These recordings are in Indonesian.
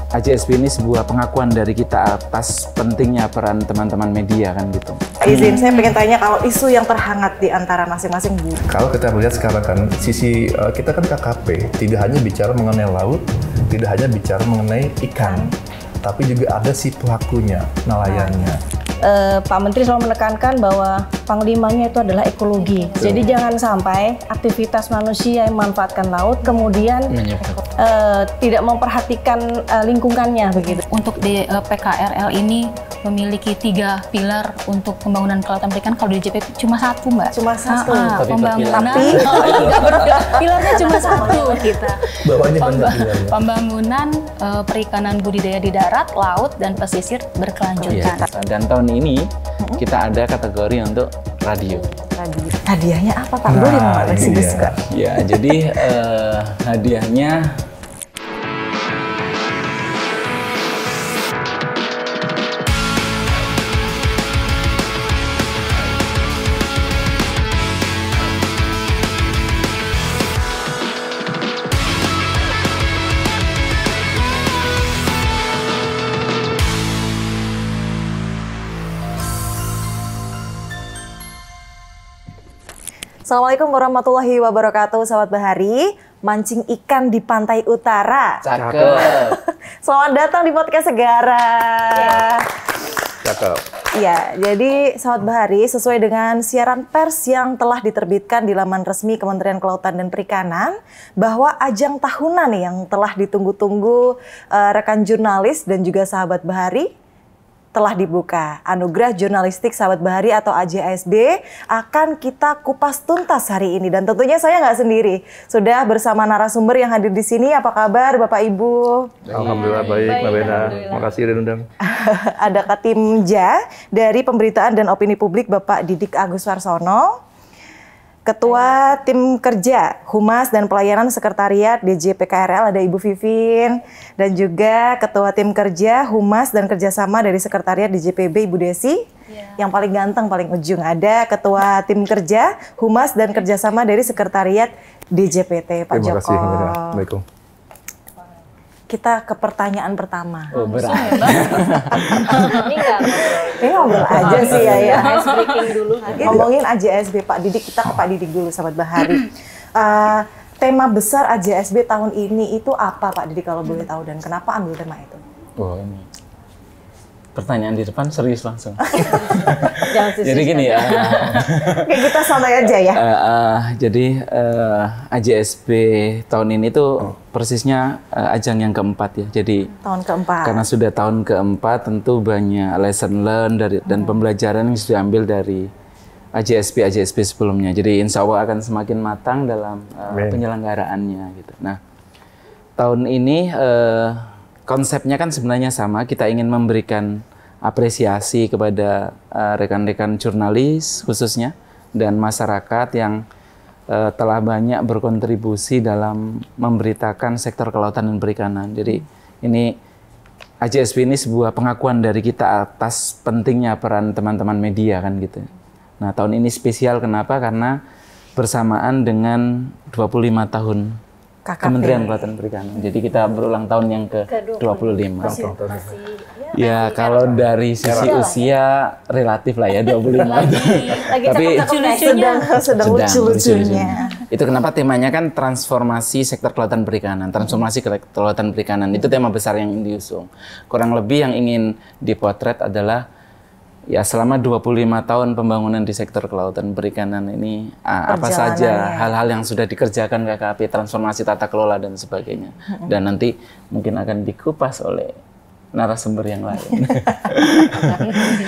AJSB ini sebuah pengakuan dari kita atas pentingnya peran teman-teman media kan gitu. Izin, saya pengen tanya kalau isu yang terhangat di antara masing-masing Bu. Kalau kita melihat sekarang kan sisi kita kan KKP tidak hanya bicara mengenai laut, tidak hanya bicara mengenai ikan, tapi juga ada si pelakunya, nelayannya. Pak Menteri selalu menekankan bahwa panglimanya itu adalah ekologi. Jadi jangan sampai aktivitas manusia yang memanfaatkan laut kemudian tidak memperhatikan lingkungannya begitu. Untuk di PKRL ini memiliki 3 pilar untuk pembangunan kelautan perikanan. Kalau di JP cuma 1, Mbak. Cuma 1. Pembangunan. Pilarnya cuma 1 kita. Bawahnya banyak pilarnya. Pembangunan perikanan budidaya di darat, laut, dan pesisir berkelanjutan. Dan tahun ini kita ada kategori untuk radio. Hadiahnya apa Pak? Boleh nggak Presiden suka? Ya, jadi hadiahnya Assalamualaikum warahmatullahi wabarakatuh, Sahabat Bahari. Mancing ikan di pantai utara. cakep. Selamat datang di podcast Segara. Cakep. Ya, jadi Sahabat Bahari, sesuai dengan siaran pers yang telah diterbitkan di laman resmi Kementerian Kelautan dan Perikanan, bahwa ajang tahunan yang telah ditunggu-tunggu rekan jurnalis dan juga Sahabat Bahari telah dibuka. Anugerah Jurnalistik Sahabat Bahari atau AJSB akan kita kupas tuntas hari ini. Dan tentunya saya nggak sendiri. Sudah bersama narasumber yang hadir di sini. Apa kabar Bapak Ibu? Alhamdulillah baik, Mbak Bena. Makasih udah undang. Ada Katim Ja dari Pemberitaan dan Opini Publik Bapak Didik Agus Warsono. Ketua Tim Kerja Humas dan Pelayanan Sekretariat DJ PKRL ada Ibu Vivin, dan juga Ketua Tim Kerja Humas dan Kerjasama dari Sekretariat DJPB Ibu Desi. Yang paling ganteng paling ujung ada Ketua Tim Kerja Humas dan Kerjasama dari Sekretariat DJPT Pak Joko. Terima kasih, Mbak Bena. Assalamualaikum. Kita ke pertanyaan pertama. Oh, berat. Ini ngobrol aja sih ya. Ice breaking dulu. Ngomongin AJSB Pak Didik, kita ke Pak Didik dulu Sahabat Bahari. Tema besar AJSB tahun ini itu apa Pak Didik kalau boleh tahu, dan kenapa ambil tema itu? Oh, ini pertanyaan di depan serius langsung. Jangan Jadi gini ya. Oke, kita santai aja ya. Jadi AJSB tahun ini tuh persisnya ajang yang keempat ya. Jadi Tahun keempat. karena sudah tahun keempat, tentu banyak lesson learn dan pembelajaran yang sudah diambil dari AJSB sebelumnya. Jadi insya Allah akan semakin matang dalam penyelenggaraannya gitu. Nah, tahun ini konsepnya kan sebenarnya sama. Kita ingin memberikan apresiasi kepada rekan-rekan jurnalis khususnya dan masyarakat yang telah banyak berkontribusi dalam memberitakan sektor kelautan dan perikanan. Jadi ini AJSB ini sebuah pengakuan dari kita atas pentingnya peran teman-teman media kan gitu. Nah, tahun ini spesial kenapa? Karena bersamaan dengan 25 tahun KKP. Kementerian Kelautan dan Perikanan. Jadi kita berulang tahun yang ke-25. Ya, kalau dari sisi usia relatif lah ya 25. Tapi sedang lucu-lucunya. Itu kenapa temanya kan transformasi sektor kelautan perikanan, transformasi kelautan perikanan. Itu tema besar yang diusung. Kurang lebih yang ingin dipotret adalah ya selama 25 tahun pembangunan di sektor kelautan perikanan ini apa saja hal-hal yang sudah dikerjakan KKP, transformasi tata kelola dan sebagainya. Dan nanti mungkin akan dikupas oleh narasumber yang lain.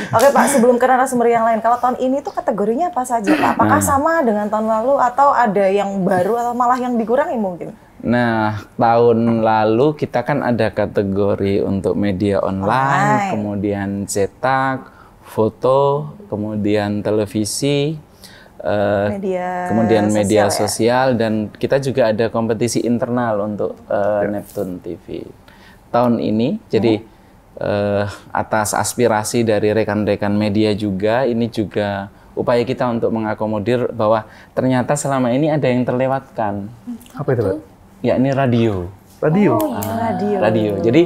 Oke Pak, sebelum ke narasumber yang lain, kalau tahun ini tuh kategorinya apa saja Pak? Apakah sama dengan tahun lalu atau ada yang baru atau malah yang dikurangi mungkin? Nah, tahun lalu kita kan ada kategori untuk media online. Kemudian cetak, foto, kemudian televisi, kemudian media sosial, dan kita juga ada kompetisi internal untuk Neptune TV. Tahun ini, jadi atas aspirasi dari rekan-rekan media juga, ini juga upaya kita untuk mengakomodir bahwa ternyata selama ini ada yang terlewatkan. Apa itu, Pak? Ya, ini radio. Radio? Oh, iya, radio. Radio. Jadi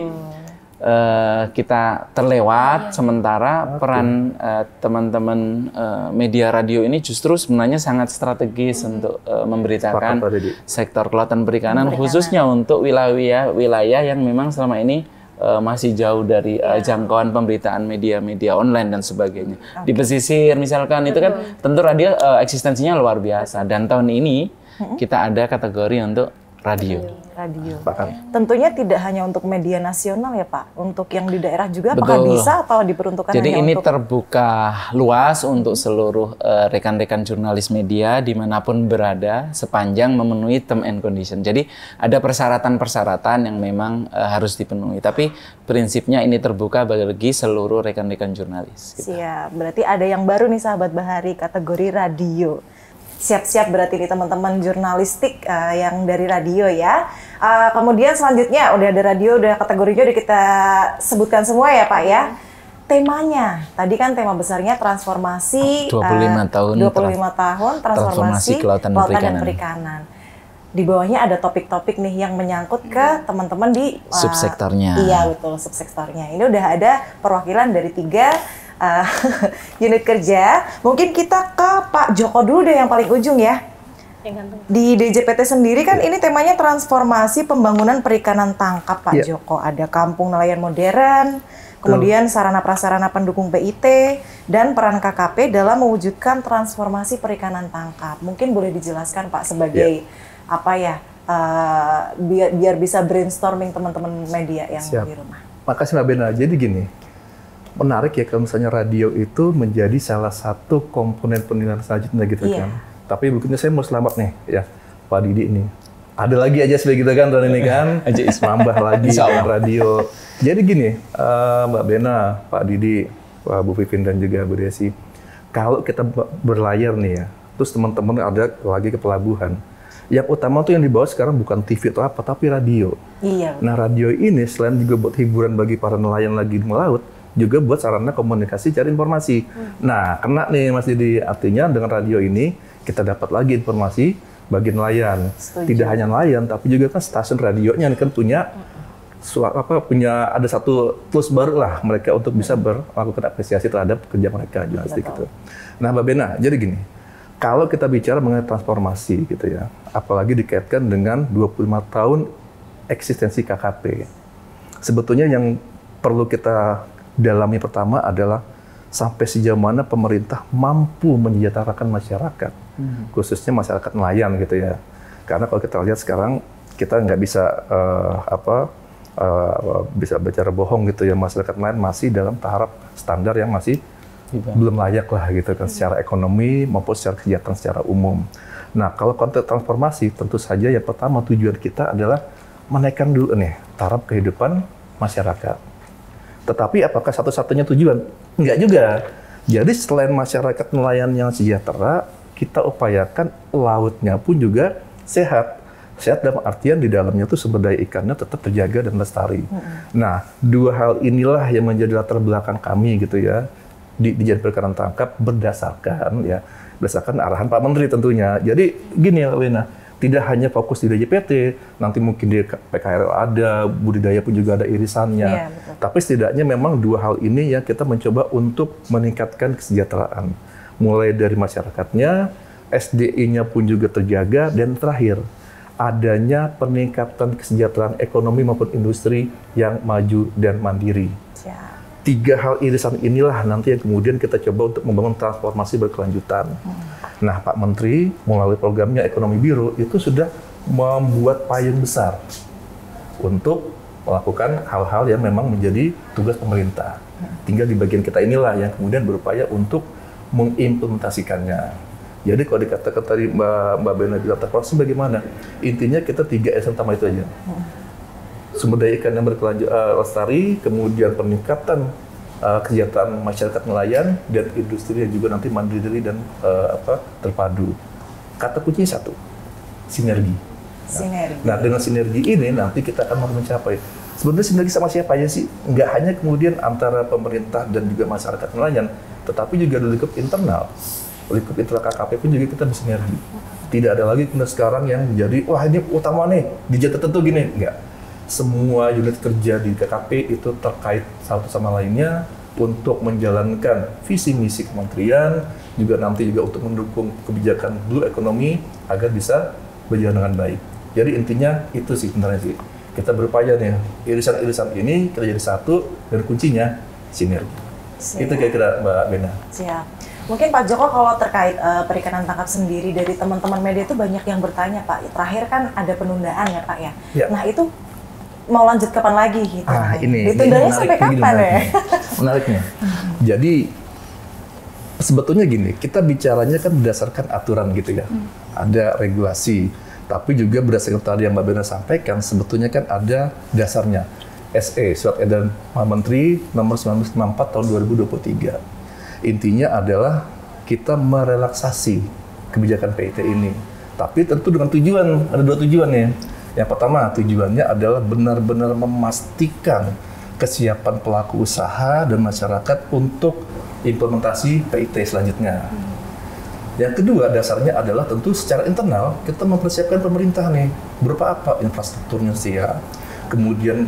kita terlewat, sementara peran teman-teman media radio ini justru sebenarnya sangat strategis untuk memberitakan sektor kelautan perikanan, khususnya untuk wilayah yang memang selama ini masih jauh dari jangkauan pemberitaan media-media online dan sebagainya. Di pesisir misalkan itu kan tentu radio eksistensinya luar biasa, dan tahun ini kita ada kategori untuk radio. Tentunya tidak hanya untuk media nasional ya Pak, untuk yang di daerah juga apakah bisa atau diperuntukkan Jadi hanya ini untuk... terbuka luas untuk seluruh rekan-rekan jurnalis media dimanapun berada sepanjang memenuhi term and condition. Jadi ada persyaratan-persyaratan yang memang harus dipenuhi, tapi prinsipnya ini terbuka bagi seluruh rekan-rekan jurnalis. Gitu. Siap, berarti ada yang baru nih sahabat Bahari, kategori radio. Siap-siap berarti nih teman-teman jurnalistik yang dari radio ya. Kemudian selanjutnya udah ada radio, udah kategorinya udah kita sebutkan semua ya Pak ya. Temanya, tadi kan tema besarnya transformasi 25 tahun transformasi kelautan dan perikanan. Di bawahnya ada topik-topik nih yang menyangkut ke teman-teman di subsektornya. Iya betul, subsektornya. Ini udah ada perwakilan dari 3 unit kerja. Mungkin kita ke Pak Joko dulu deh yang paling ujung ya. Di DJPT sendiri kan ini temanya transformasi pembangunan perikanan tangkap Pak Joko. Ada kampung nelayan modern, kemudian sarana prasarana pendukung PIT, dan peran KKP dalam mewujudkan transformasi perikanan tangkap. Mungkin boleh dijelaskan Pak sebagai apa ya, biar bisa brainstorming teman-teman media yang di rumah. Makasih Mbak Bena. Jadi gini, menarik ya kalau misalnya radio itu menjadi salah satu komponen penilaian selanjutnya gitu kan. Tapi berikutnya saya mau selamat nih ya Pak Didi ini. Ada lagi aja seperti gitu kan tahun ini kan. Nambah lagi radio. Jadi gini Mbak Bena, Pak Didi, Pak Bu Vivin dan juga Bu Desi. Kalau kita berlayar nih ya, terus teman-teman ada lagi ke pelabuhan. Yang utama tuh yang dibawa sekarang bukan TV atau apa, tapi radio. Iya. Nah radio ini selain juga buat hiburan bagi para nelayan lagi di melaut, juga buat sarana komunikasi cari informasi. Nah, kena nih Mas Didi, artinya dengan radio ini kita dapat lagi informasi bagi nelayan. Tidak hanya nelayan, tapi juga kan stasiun radionya kan punya ada satu tools baru lah mereka untuk bisa melakukan apresiasi terhadap kerja mereka jurnalistik gitu. Nah, Mbak Bena, jadi gini, kalau kita bicara mengenai transformasi gitu ya, apalagi dikaitkan dengan 25 tahun eksistensi KKP. Sebetulnya yang perlu kita dalami pertama adalah sampai sejauh mana pemerintah mampu mensejahterakan masyarakat, khususnya masyarakat nelayan gitu ya. Karena kalau kita lihat sekarang kita nggak bisa bisa bicara bohong gitu ya, masyarakat nelayan masih dalam tahap standar yang masih belum layak lah gitu kan, secara ekonomi maupun secara kesejahteraan secara umum. Nah kalau konteks transformasi tentu saja yang pertama tujuan kita adalah menaikkan dulu nih taraf kehidupan masyarakat. Tetapi apakah satu-satunya tujuan? Enggak juga. Jadi selain masyarakat nelayan yang sejahtera, kita upayakan lautnya pun juga sehat. Sehat dalam artian di dalamnya tuh sumber daya ikannya tetap terjaga dan lestari. Nah, dua hal inilah yang menjadi latar belakang kami gitu ya di Dijen Perikanan Tangkap berdasarkan arahan Pak Menteri tentunya. Jadi gini ya Pak Wena, tidak hanya fokus di DJPT, nanti mungkin di PKRL ada, budidaya pun juga ada irisannya. Tapi setidaknya memang dua hal ini yang kita mencoba untuk meningkatkan kesejahteraan. Mulai dari masyarakatnya, SDI-nya pun juga terjaga, dan terakhir, adanya peningkatan kesejahteraan ekonomi maupun industri yang maju dan mandiri. Tiga hal irisan inilah nanti yang kemudian kita coba untuk membangun transformasi berkelanjutan. Nah, Pak Menteri melalui programnya Ekonomi Biru itu sudah membuat payung besar untuk melakukan hal-hal yang memang menjadi tugas pemerintah. Tinggal di bagian kita inilah yang kemudian berupaya untuk mengimplementasikannya. Jadi kalau dikatakan tadi Mbak Bena bilang transformasi bagaimana? Intinya kita 3S utama itu aja. Sumber daya ikan yang lestari, kemudian peningkatan kesejahteraan masyarakat nelayan, dan industri yang juga nanti mandiri dan terpadu. Kata kuncinya satu, sinergi. Nah, dengan sinergi ini nanti kita akan mencapai. Sebenarnya sinergi sama siapa aja sih? Nggak hanya kemudian antara pemerintah dan juga masyarakat nelayan, tetapi juga di lingkup internal. Lingkup internal KKP pun juga kita bersinergi. Tidak ada lagi sekarang yang menjadi, wah ini utama nih, di jet tertentu gini. Enggak. semua unit kerja di KKP itu terkait satu sama lainnya untuk menjalankan visi misi kementerian, juga nanti juga untuk mendukung kebijakan blue economy agar bisa berjalan dengan baik. Jadi intinya itu sih sebenarnya sih. Kita berupaya nih, irisan-irisan ini kita jadi satu dan kuncinya sinergi. Itu kira-kira Mbak Bena. Siap. Mungkin Pak Joko kalau terkait perikanan tangkap sendiri dari teman-teman media itu banyak yang bertanya Pak. Terakhir kan ada penundaan ya Pak ya. Nah itu mau lanjut kapan lagi gitu? Ditundanya sampai kapan ya? Menariknya. Jadi sebetulnya gini, kita bicaranya kan berdasarkan aturan gitu ya. Ada regulasi. Tapi juga berdasarkan tadi yang Mbak Bena sampaikan, sebetulnya kan ada dasarnya. SE, Surat Edaran Menteri Nomor 1994 tahun 2023. Intinya adalah kita merelaksasi kebijakan PIT ini. Tapi tentu dengan tujuan, ada 2 tujuan ya. Yang pertama, tujuannya adalah benar-benar memastikan kesiapan pelaku usaha dan masyarakat untuk implementasi PIT selanjutnya. Yang kedua, dasarnya adalah tentu secara internal kita mempersiapkan pemerintah nih, berupa apa? Infrastrukturnya siap, kemudian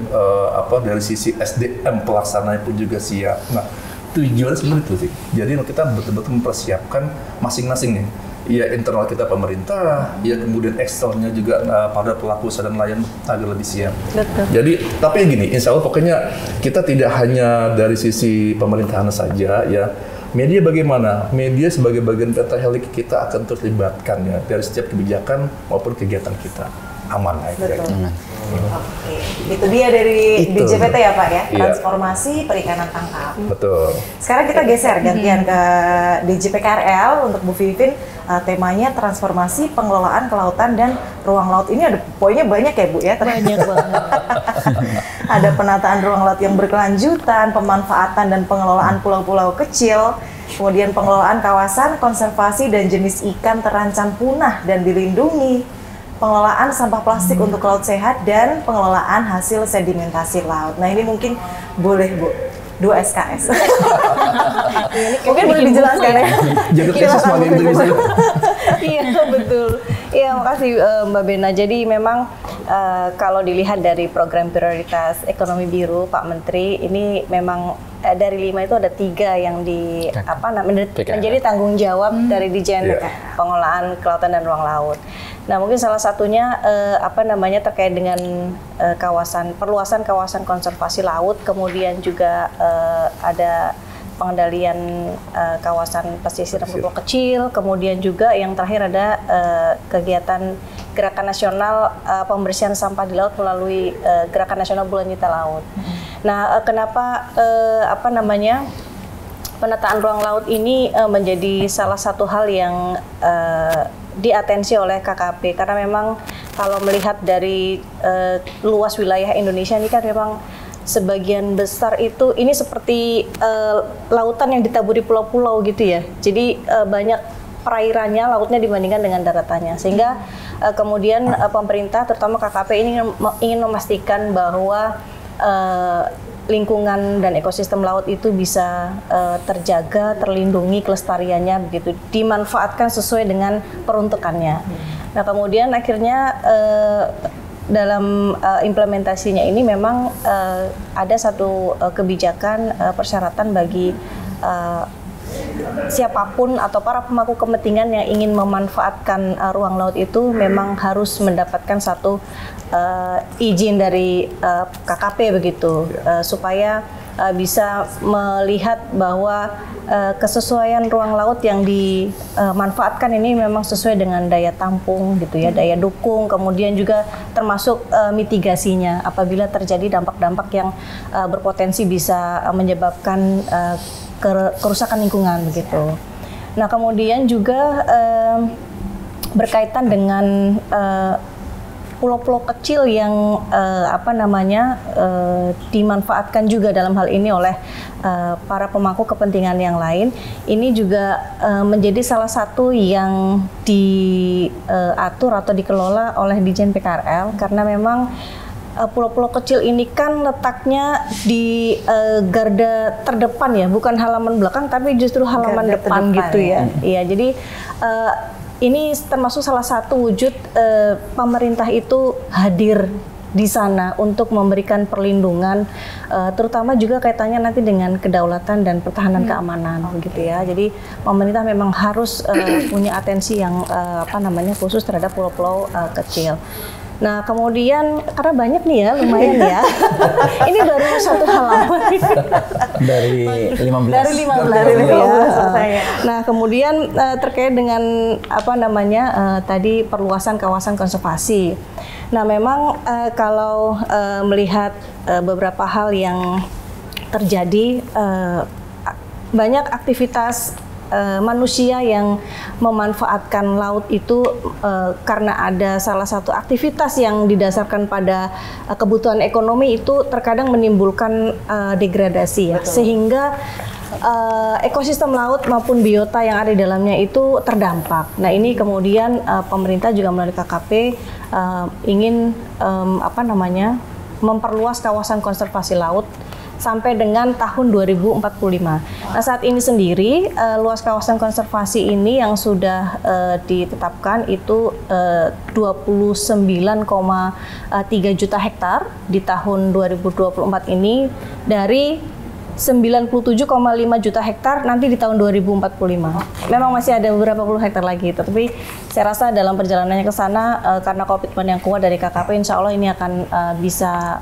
dari sisi SDM pelaksananya pun juga siap. Nah, tujuannya sebenarnya itu sih. Jadi kita betul-betul mempersiapkan masing-masing nih. Ya internal kita pemerintah, ya kemudian eksternalnya juga pada pelaku usaha dan nelayan agar lebih siap. Betul. Jadi, tapi gini, insya Allah pokoknya kita tidak hanya dari sisi pemerintahan saja ya. Media bagaimana? Media sebagai bagian pentahelix kita akan terus libatkan ya dari setiap kebijakan maupun kegiatan kita. Aman lah. Betul. Oke, itu dia dari DJPT ya Pak ya, transformasi perikanan tangkap. Betul. Sekarang kita geser gantian ke DJPKRL untuk Bu Vivin, temanya transformasi pengelolaan kelautan dan ruang laut. Ini ada poinnya banyak ya Bu ya? Banyak banget. Ada penataan ruang laut yang berkelanjutan, pemanfaatan dan pengelolaan pulau-pulau kecil, kemudian pengelolaan kawasan konservasi dan jenis ikan terancam punah dan dilindungi, pengelolaan sampah plastik untuk laut sehat, dan pengelolaan hasil sedimentasi laut. Nah ini mungkin boleh Bu, 2 SKS. Mungkin boleh dijelaskan ya. Jadi tesis sebagai itu bisa. Iya betul. Iya makasih Mbak Bena. Jadi memang kalau dilihat dari program prioritas ekonomi biru Pak Menteri, ini memang dari 5 itu ada 3 yang menjadi tanggung jawab dari Dijen Pengelolaan Kelautan dan Ruang Laut. Nah mungkin salah satunya terkait dengan perluasan kawasan konservasi laut, kemudian juga ada pengendalian kawasan pesisir dan pulau kecil, kemudian juga yang terakhir ada kegiatan Gerakan Nasional Pembersihan Sampah di Laut melalui Gerakan Nasional Bulan Cita Laut. Nah, kenapa penataan ruang laut ini menjadi salah satu hal yang diatensi oleh KKP, karena memang kalau melihat dari luas wilayah Indonesia ini kan memang sebagian besar itu ini seperti lautan yang ditaburi pulau-pulau gitu ya. Jadi banyak perairannya, lautnya dibandingkan dengan daratannya, sehingga kemudian pemerintah terutama KKP ini ingin memastikan bahwa lingkungan dan ekosistem laut itu bisa terjaga, terlindungi kelestariannya begitu, dimanfaatkan sesuai dengan peruntukannya. Nah kemudian akhirnya dalam implementasinya ini memang ada satu kebijakan persyaratan bagi siapapun atau para pemangku kepentingan yang ingin memanfaatkan ruang laut itu memang harus mendapatkan satu izin dari KKP begitu, supaya bisa melihat bahwa kesesuaian ruang laut yang dimanfaatkan ini memang sesuai dengan daya tampung gitu ya, daya dukung, kemudian juga termasuk mitigasinya apabila terjadi dampak-dampak yang berpotensi bisa menyebabkan kerusakan lingkungan begitu. Nah kemudian juga berkaitan dengan pulau-pulau kecil yang dimanfaatkan juga dalam hal ini oleh para pemangku kepentingan yang lain. Ini juga menjadi salah satu yang diatur atau dikelola oleh Dijen PKRL, karena memang pulau-pulau kecil ini kan letaknya di garda terdepan ya, bukan halaman belakang tapi justru halaman depan gitu ya. Iya, jadi ini termasuk salah satu wujud pemerintah itu hadir di sana untuk memberikan perlindungan, terutama juga kaitannya nanti dengan kedaulatan dan pertahanan keamanan, begitu ya. Jadi pemerintah memang harus punya atensi yang khusus terhadap pulau-pulau kecil. Nah, kemudian karena banyak nih ya, lumayan ya. Ini baru satu halaman. Dari 15. Dari 15. Nah, kemudian terkait dengan tadi perluasan kawasan konservasi. Nah, memang kalau melihat beberapa hal yang terjadi, banyak aktivitas manusia yang memanfaatkan laut itu karena ada salah satu aktivitas yang didasarkan pada kebutuhan ekonomi itu terkadang menimbulkan degradasi ya, sehingga ekosistem laut maupun biota yang ada di dalamnya itu terdampak. Nah, ini kemudian pemerintah juga melalui KKP ingin memperluas kawasan konservasi laut sampai dengan tahun 2045. Nah, saat ini sendiri luas kawasan konservasi ini yang sudah ditetapkan itu 29,3 juta hektar di tahun 2024 ini dari 97,5 juta hektar nanti di tahun 2045. Memang masih ada beberapa puluh hektar lagi, tapi saya rasa dalam perjalanannya ke sana karena komitmen yang kuat dari KKP, insya Allah ini akan bisa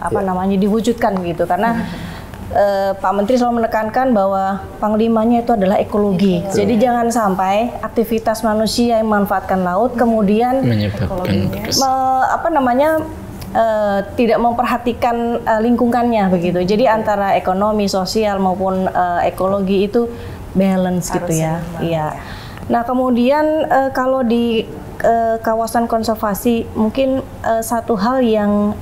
diwujudkan gitu. Karena Pak Menteri selalu menekankan bahwa panglimanya itu adalah ekologi. Jadi jangan sampai aktivitas manusia yang memanfaatkan laut kemudian menyebabkan tidak memperhatikan lingkungannya begitu. Jadi antara ekonomi, sosial maupun ekologi itu balance gitu ya. Iya. Nah, kemudian kalau di kawasan konservasi mungkin satu hal yang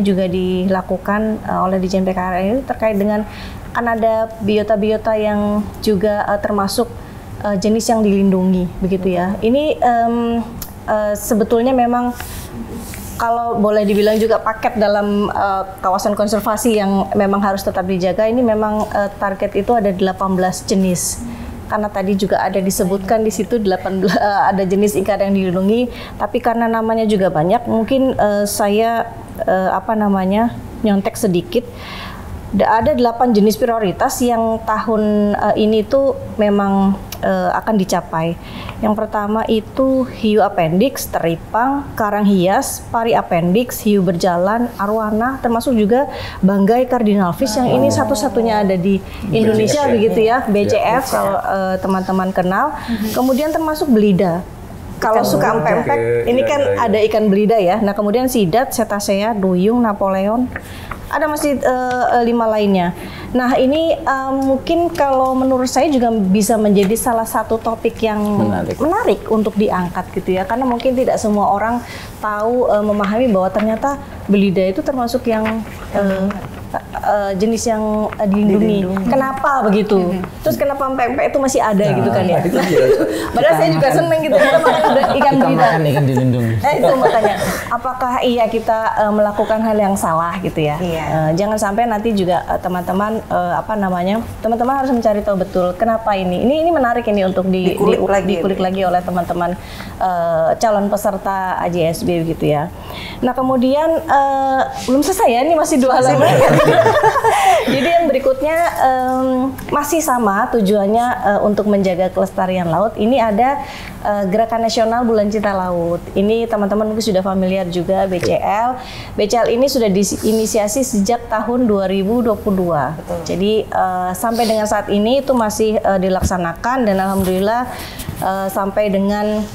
juga dilakukan oleh Ditjen PKRN ini terkait dengan kan ada biota-biota yang juga termasuk jenis yang dilindungi begitu ya. Ini sebetulnya memang kalau boleh dibilang juga paket dalam kawasan konservasi yang memang harus tetap dijaga. Ini memang target itu ada 18 jenis. Karena tadi juga ada disebutkan di situ 18 ada jenis ikan yang dilindungi, tapi karena namanya juga banyak, mungkin saya nyontek sedikit. Ada 8 jenis prioritas yang tahun ini tuh memang akan dicapai. Yang pertama itu hiu appendix, teripang, karang hias, pari appendix, hiu berjalan, arwana, termasuk juga banggai cardinal fish yang ini satu-satunya ada di Indonesia begitu ya, BCF kalau teman-teman kenal. Kemudian termasuk belida. Kalau suka empek-empek, ini kan ada ikan belida ya. Nah, kemudian sidat, cetacea, duyung, Napoleon. Ada masih 5 lainnya. Nah, ini mungkin kalau menurut saya juga bisa menjadi salah satu topik yang menarik untuk diangkat gitu ya. Karena mungkin tidak semua orang tahu memahami bahwa ternyata belida itu termasuk yang jenis yang dilindungi. Kenapa begitu? Terus kenapa empek-empek itu masih ada gitu kan ya? Padahal saya juga seneng gitu kita makan ikan belida. Ikan dilindungi. Itu makanya. Apakah iya kita melakukan hal yang salah gitu ya? Jangan sampai nanti juga teman-teman teman-teman harus mencari tahu betul kenapa ini. Ini menarik ini untuk dikulik lagi oleh teman-teman calon peserta AJSB gitu ya. Nah, kemudian belum selesai ya, ini masih 2 halaman. Jadi yang berikutnya masih sama tujuannya untuk menjaga kelestarian laut. Ini ada Gerakan Nasional Bulan Cinta Laut. Ini teman-teman mungkin sudah familiar juga BCL. BCL ini sudah diinisiasi sejak tahun 2022. Betul. Jadi sampai dengan saat ini itu masih dilaksanakan dan alhamdulillah sampai dengan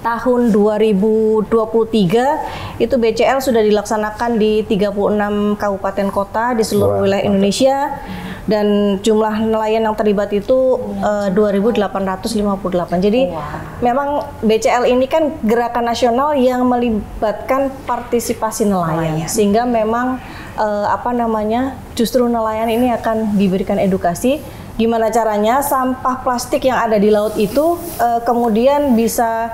tahun 2023 itu BCL sudah dilaksanakan di 36 kabupaten kota di seluruh wilayah Indonesia dan jumlah nelayan yang terlibat itu 2.858. Jadi memang BCL ini kan gerakan nasional yang melibatkan partisipasi nelayan sehingga memang justru nelayan ini akan diberikan edukasi gimana caranya sampah plastik yang ada di laut itu kemudian bisa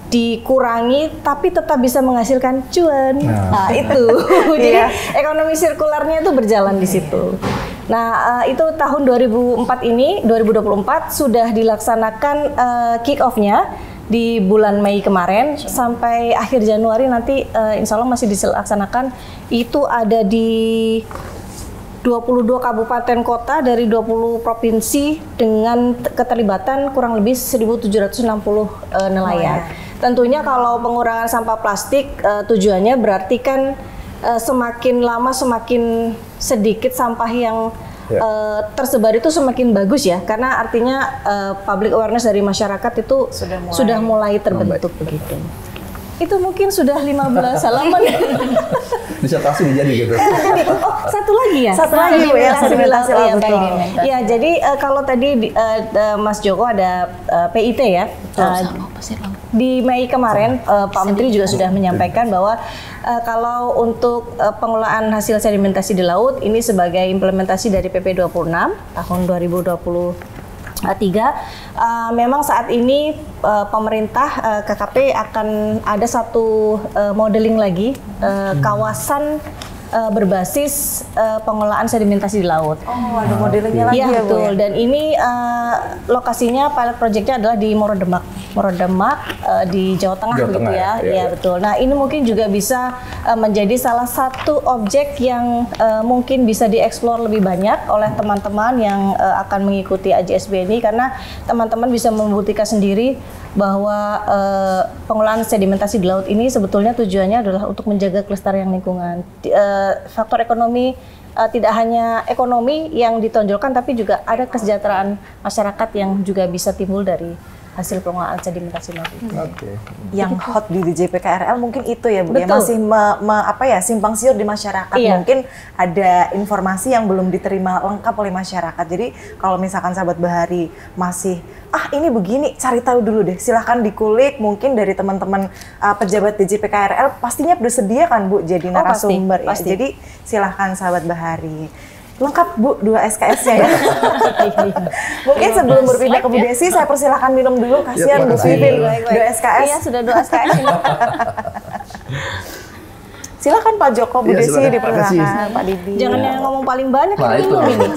dikurangi tapi tetap bisa menghasilkan cuan. Nah, itu. Jadi ekonomi sirkularnya itu berjalan di situ. Nah, itu tahun 2024 sudah dilaksanakan kick off-nya di bulan Mei kemarin sampai akhir Januari nanti insya Allah masih dilaksanakan. Itu ada di 22 kabupaten kota dari 20 provinsi dengan keterlibatan kurang lebih 1.760 nelayan. Tentunya kalau pengurangan sampah plastik tujuannya berarti kan semakin lama semakin sedikit sampah yang tersebar itu semakin bagus ya, karena artinya public awareness dari masyarakat itu sudah mulai terbentuk begitu. Itu mungkin sudah 15 halaman. Disertasi jadi gitu. Oh, satu lagi ya? Satu lagi Bu ya, sedimentasi laut. Ya, jadi kalau tadi Mas Joko ada PIT ya. Di Mei kemarin Pak Menteri juga sudah menyampaikan bahwa kalau untuk pengelolaan hasil sedimentasi di laut ini sebagai implementasi dari PP 26 tahun 2023, memang saat ini pemerintah KKP akan ada satu modeling lagi kawasan berbasis pengelolaan sedimentasi di laut. Oh, ada modelingnya lagi ya, betul. Bu, ya? Dan ini lokasinya pilot projectnya adalah di Morodemak di Jawa Tengah begitu ya. Iya, betul. Nah, ini mungkin juga bisa menjadi salah satu objek yang mungkin bisa dieksplor lebih banyak oleh teman-teman yang akan mengikuti AJSB ini, karena teman-teman bisa membuktikan sendiri bahwa pengelolaan sedimentasi di laut ini sebetulnya tujuannya adalah untuk menjaga kelestarian lingkungan. Faktor ekonomi tidak hanya ekonomi yang ditonjolkan, tapi juga ada kesejahteraan masyarakat yang juga bisa timbul dari hasil pengelolaan sedimentasi laut. Yang hot di DJP KRL mungkin itu ya Bu, ya, Betul. masih simpang siur di masyarakat. Iya. Mungkin ada informasi yang belum diterima lengkap oleh masyarakat. Jadi kalau misalkan sahabat Bahari masih ini begini, cari tahu dulu deh. Silahkan dikulik, mungkin dari teman-teman pejabat DJP KRL pastinya bersedia kan Bu jadi narasumber. Pasti. Jadi silahkan sahabat Bahari. Lengkap Bu, 2 SKS-nya ya. Mungkin sebelum berpindah ke Bu Desi, saya persilahkan minum dulu. Kasihan Bu Vivin, 2 SKS. Iya, sudah 2 SKS ini. Silakan Pak Joko, Bu Desi silakan. dipersilakan, Pak Didi. Jangan yang ngomong paling banyak, Nah, itu. minum ini.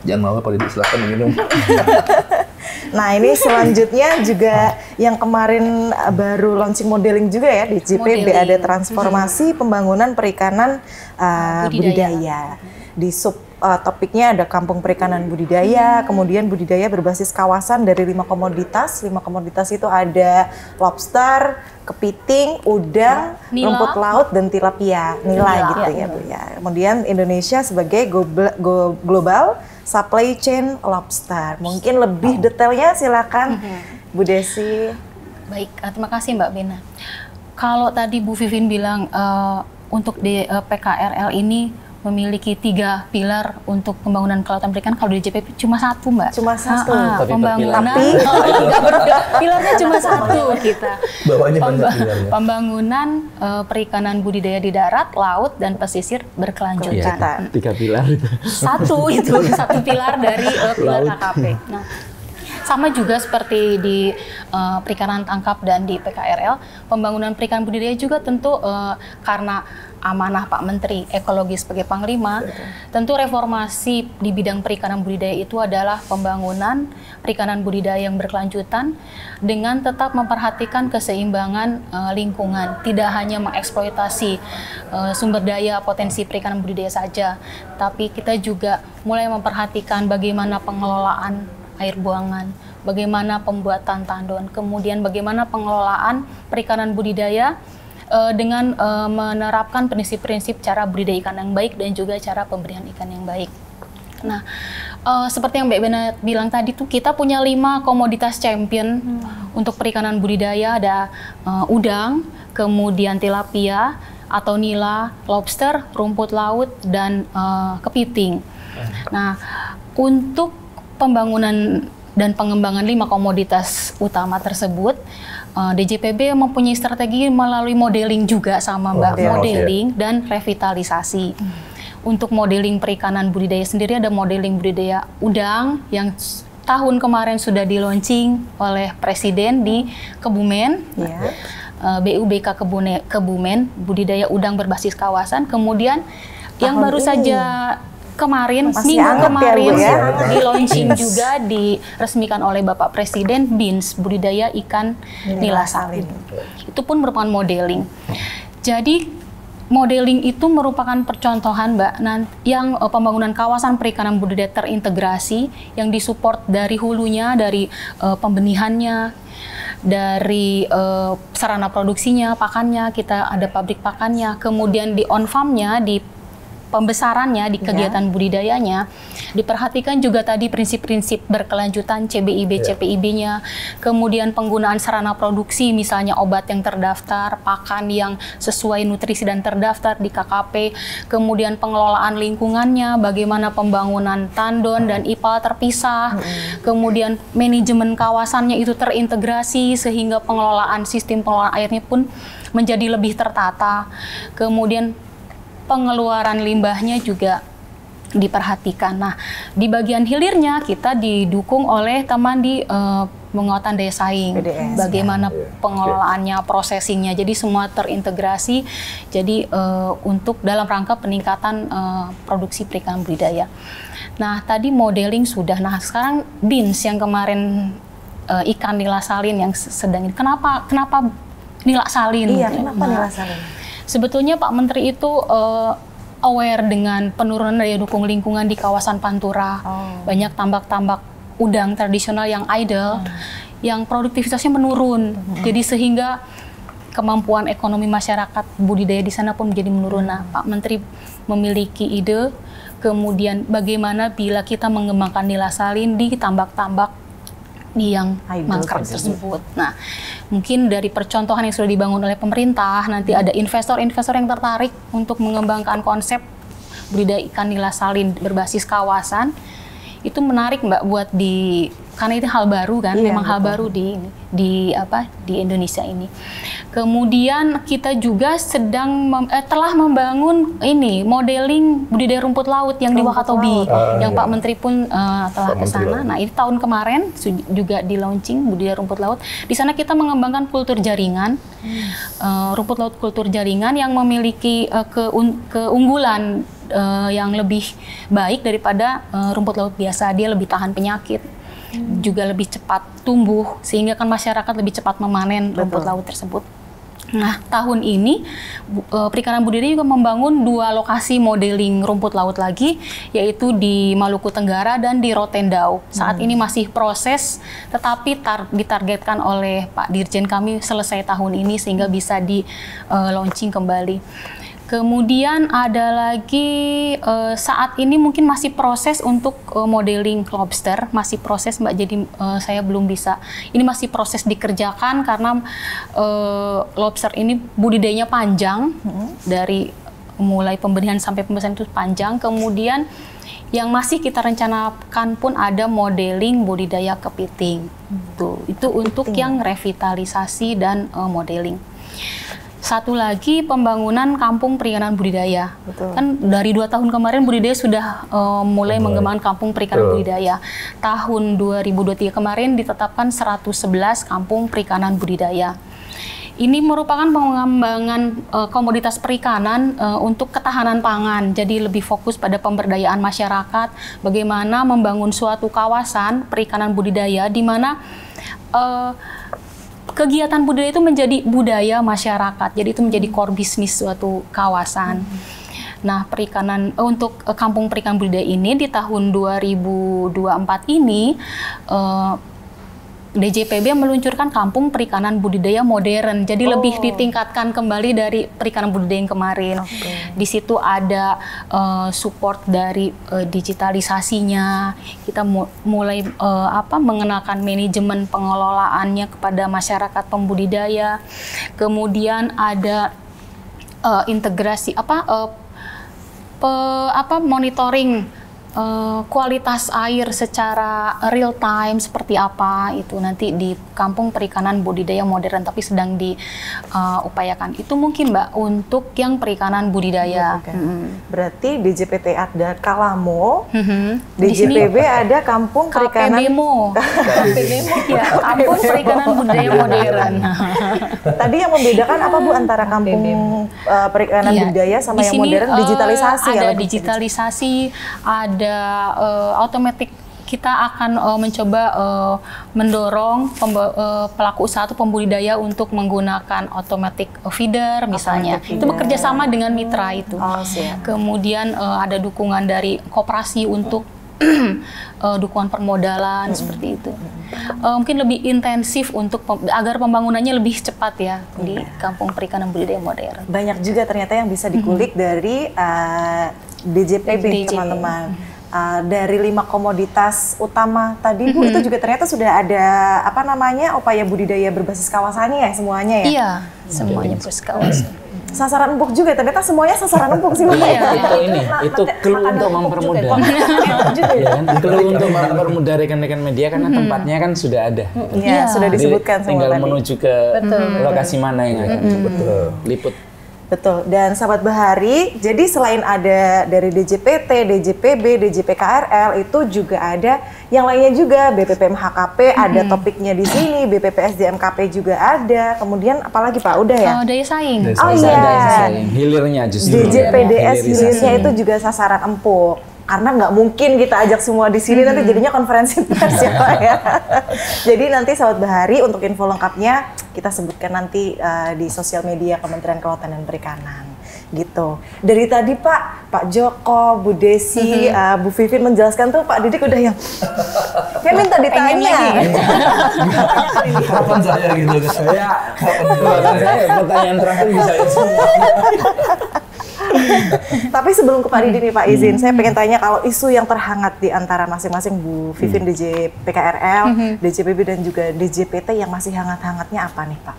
Jangan malu Pak Didi, silakan minum. Nah, ini selanjutnya juga yang kemarin baru launching modeling juga ya di JP BAD Transformasi Pembangunan Perikanan Budidaya. Di sub topiknya ada Kampung Perikanan Budidaya, kemudian budidaya berbasis kawasan dari 5 komoditas. 5 komoditas itu ada lobster, kepiting, udang, rumput laut, dan tilapia, nila gitu ya Bu ya. Kemudian Indonesia sebagai global supply chain lobster. Mungkin lebih detailnya silakan Bu Desi. Baik, terima kasih Mbak Bena. Kalau tadi Bu Vivin bilang untuk di PKRL ini memiliki 3 pilar untuk pembangunan kelautan perikanan, kalau di JPP cuma 1 Mbak. Cuma 1. Pembangunan. Pilarnya cuma 1 kita. Bawahnya banyak pilarnya. Pembangunan perikanan budidaya di darat, laut, dan pesisir berkelanjutan. 3 pilar itu. 1 pilar dari pilar KKP. Nah, sama juga seperti di perikanan tangkap dan di PKRL, pembangunan perikanan budidaya juga tentu karena amanah Pak Menteri ekologi sebagai Panglima, tentu reformasi di bidang perikanan budidaya itu adalah pembangunan perikanan budidaya yang berkelanjutan dengan tetap memperhatikan keseimbangan lingkungan, tidak hanya mengeksploitasi sumber daya potensi perikanan budidaya saja, tapi kita juga mulai memperhatikan bagaimana pengelolaan air buangan, bagaimana pembuatan tandon, kemudian bagaimana pengelolaan perikanan budidaya dengan menerapkan prinsip-prinsip cara budidaya ikan yang baik dan juga cara pemberian ikan yang baik. Nah, seperti yang Mbak Bena bilang tadi tuh, kita punya 5 komoditas champion untuk perikanan budidaya, ada udang, kemudian tilapia atau nila, lobster, rumput laut, dan kepiting. Nah, untuk pembangunan dan pengembangan 5 komoditas utama tersebut, DJPB mempunyai strategi melalui modeling juga sama Mbak, modeling dan revitalisasi. Untuk modeling perikanan budidaya sendiri ada modeling budidaya udang yang tahun kemarin sudah di-launching oleh Presiden di Kebumen. BUBK Kebumen, budidaya udang berbasis kawasan. Kemudian yang baru saja kemarin, Masih minggu anget kemarin ya, Bu, ya? di launching juga diresmikan oleh Bapak Presiden BINS, budidaya ikan nila salin. Itu pun merupakan modeling. Jadi modeling itu merupakan percontohan, Mbak, yang pembangunan kawasan perikanan budidaya terintegrasi yang disupport dari hulunya, dari pembenihannya, dari sarana produksinya, pakannya, kita ada pabrik pakannya, kemudian di on farmnya, di pembesarannya, di kegiatan budidayanya, diperhatikan juga tadi prinsip-prinsip berkelanjutan CBIB, CPIB-nya, kemudian penggunaan sarana produksi, misalnya obat yang terdaftar, pakan yang sesuai nutrisi dan terdaftar di KKP, kemudian pengelolaan lingkungannya, bagaimana pembangunan tandon dan IPAL terpisah, kemudian manajemen kawasannya itu terintegrasi sehingga pengelolaan sistem pengelolaan airnya pun menjadi lebih tertata, kemudian pengeluaran limbahnya juga diperhatikan. Nah, di bagian hilirnya kita didukung oleh teman di penguatan daya saing, bagaimana pengelolaannya, processingnya, jadi semua terintegrasi. Jadi untuk dalam rangka peningkatan produksi perikanan budidaya. Nah, tadi modeling sudah. Nah, sekarang BINS yang kemarin ikan nila salin yang sedang ini. Kenapa nila salin? Iya, kenapa nila salin? Sebetulnya Pak Menteri itu aware dengan penurunan daya dukung lingkungan di kawasan Pantura. Banyak tambak-tambak udang tradisional yang idle, yang produktivitasnya menurun. Jadi sehingga kemampuan ekonomi masyarakat budidaya di sana pun menjadi menurun. Nah, Pak Menteri memiliki ide, kemudian bagaimana bila kita mengembangkan nila salin di tambak-tambak yang mangkrak tersebut. Nah, mungkin dari percontohan yang sudah dibangun oleh pemerintah, nanti ada investor-investor yang tertarik untuk mengembangkan konsep budidaya ikan nila salin berbasis kawasan. Itu menarik, Mbak, buat karena itu hal baru kan, memang hal baru di Indonesia ini. Kemudian kita juga telah membangun modeling budidaya rumput laut yang di Wakatobi, yang Pak Menteri pun telah ke sana. Nah, ini tahun kemarin juga di launching budidaya rumput laut. Di sana kita mengembangkan kultur jaringan, rumput laut kultur jaringan yang memiliki keunggulan yang lebih baik daripada rumput laut biasa. Dia lebih tahan penyakit, juga lebih cepat tumbuh, sehingga kan masyarakat lebih cepat memanen rumput laut tersebut. Nah, tahun ini Perikanan Budidaya juga membangun 2 lokasi modeling rumput laut lagi, yaitu di Maluku Tenggara dan di Rotendao. Saat ini masih proses, tetapi ditargetkan oleh Pak Dirjen kami selesai tahun ini sehingga bisa di launching kembali. Kemudian ada lagi saat ini mungkin masih proses untuk modeling lobster, masih proses, Mbak, jadi saya belum bisa. Ini masih proses dikerjakan karena lobster ini budidayanya panjang, dari mulai pembenihan sampai pembesaran itu panjang. Kemudian yang masih kita rencanakan pun ada modeling budidaya kepiting. Itu untuk yang revitalisasi dan modeling. Satu lagi pembangunan kampung perikanan budidaya. Kan dari 2 tahun kemarin budidaya sudah mulai mengembangkan kampung perikanan budidaya. Tahun 2023 kemarin ditetapkan 111 kampung perikanan budidaya. Ini merupakan pengembangan komoditas perikanan untuk ketahanan pangan. Jadi lebih fokus pada pemberdayaan masyarakat, bagaimana membangun suatu kawasan perikanan budidaya di mana kegiatan budidaya itu menjadi budaya masyarakat, jadi itu menjadi core bisnis suatu kawasan. Nah, perikanan untuk kampung perikanan budidaya ini di tahun 2024 ini DJPB meluncurkan kampung perikanan budidaya modern, jadi lebih ditingkatkan kembali dari perikanan budidaya yang kemarin. Di situ ada support dari digitalisasinya, kita mulai mengenalkan manajemen pengelolaannya kepada masyarakat pembudidaya, kemudian ada integrasi monitoring kualitas air secara real time seperti apa itu nanti di kampung perikanan budidaya modern tapi sedang diupayakan. Itu mungkin Mbak untuk yang perikanan budidaya. Berarti DJPT ada Kalamo, DJPB ada kampung perikanan KPBMO. KPBMO ya, kampung perikanan budidaya modern. Tadi yang membedakan apa Bu antara kampung perikanan budidaya sama yang modern? Digitalisasi. Ada digitalisasi, ada otomatis. Kita akan mencoba mendorong pelaku usaha atau pembudidaya untuk menggunakan automatic feeder misalnya. Itu bekerja sama dengan mitra itu. Kemudian ada dukungan dari koperasi untuk dukungan permodalan seperti itu. Mungkin lebih intensif untuk agar pembangunannya lebih cepat ya di kampung perikanan budidaya modern. Banyak juga ternyata yang bisa dikulik dari DJPB teman-teman. Dari 5 komoditas utama tadi Bu, itu juga ternyata sudah ada upaya budidaya berbasis kawasannya ya semuanya ya? Iya, semuanya berbasis kawasan. Sasaran empuk juga, ternyata semuanya sasaran empuk sih Bu. Itu clue untuk mempermudah. Clue untuk mempermudah rekan-rekan media karena tempatnya kan sudah ada. Iya, sudah disebutkan semua tinggal tadi. menuju ke lokasi mana yang akan liput. Betul, dan Sahabat Bahari, jadi selain ada dari DJPT, DJPB, DJPKRL, itu juga ada yang lainnya juga, BPPMHKP ada topiknya di sini, BPPSDMKP juga ada, kemudian apalagi Pak, udah ya? Daya saing. Iya. Hilirnya justru. DJPDS hilirnya itu juga sasaran empuk. Karena nggak mungkin kita ajak semua di sini, nanti jadinya konferensi pers ya Pak ya. Jadi nanti Sahabat Bahari untuk info lengkapnya kita sebutkan nanti di sosial media Kementerian Kelautan dan Perikanan gitu. Dari tadi Pak Joko, Bu Desi, Bu Vivin menjelaskan tuh Pak Didik udah yang kayak minta ditanya. Kapan saya gitu? Saya pertanyaan terakhir bisa semua. Tapi sebelum ke Pak Didi nih Pak izin, saya pengen tanya kalau isu yang terhangat di antara masing-masing Bu Vivin DJPKRL, DJPB dan juga DJPT yang masih hangat-hangatnya apa nih Pak?